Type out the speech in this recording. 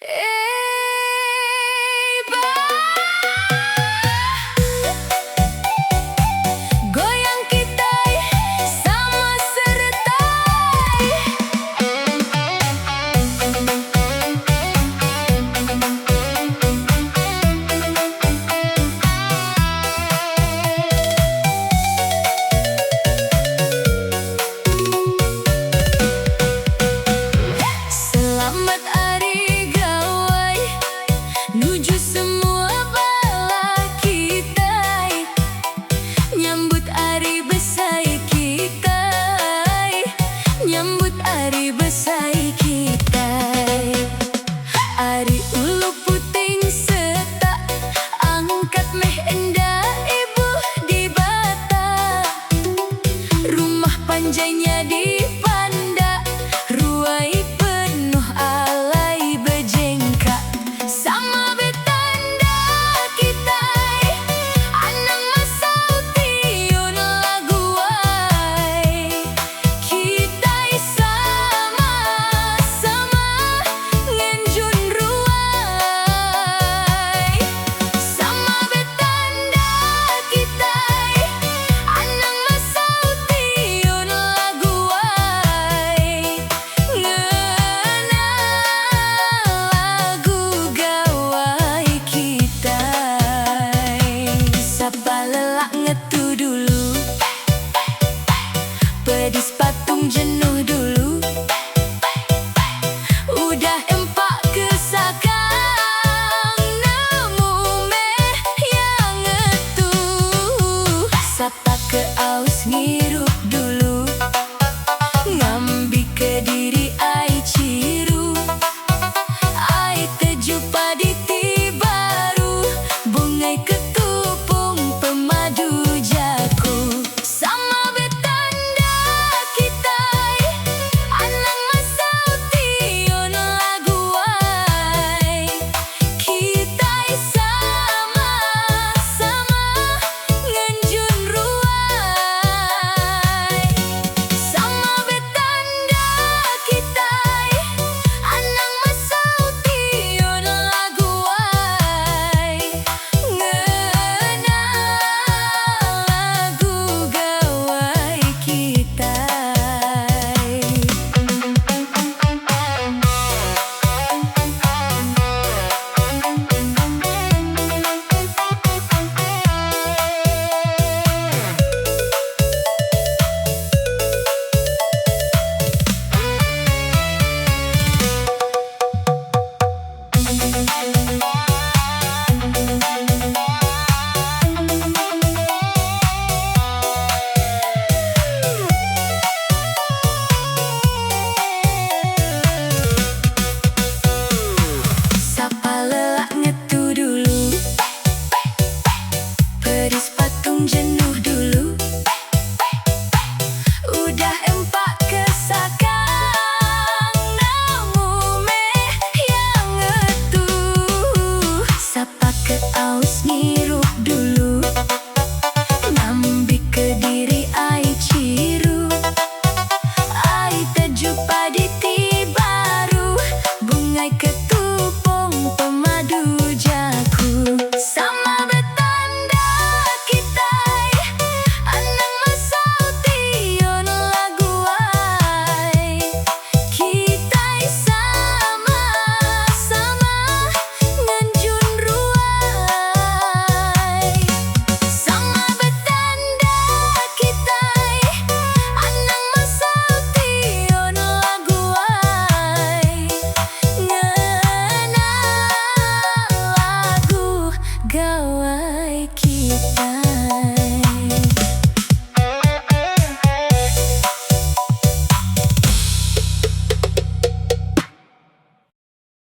Goyang kita sama sertai. Selamat hari gawai, nuju semua bala kita, nyambut hari besar kita, nyambut hari besar kita. Hari ulu puting setak, angkat meh endah ibu di bata, rumah panjangnya di panda, ruai penuh alai bejengkak. Sama betanda kita, anang masau tiun laguai. Kita sama-sama ngenjun ruai. Sama betanda kita, anang masau tiun laguai. Ngena lagu gawai kita. Sapa lelak ngetu dulu, pedis patung jenuh dulu, udah empak kesakang, nemu meh yang ngetu. Sapa ke aus ngirup dulu, ngambi ke diri ai ciru, ai teju paditi baru, bungai ketupung pemadu jaku. Sama betanda kita, anang masau tiun laguai. Kita sama-sama ngenjun ruai. Sama betanda kita, anang masau tiun laguai. Ngena lagu gawai kita. Sapa lelak ngetu dulu, pedis patung jenuh dulu, udah empak kesakang, nemu meh yang ngetu. Sapa ke aus ngirup dulu, ngambi ke diri ai ciru, ai teju paditi baru, bungai ke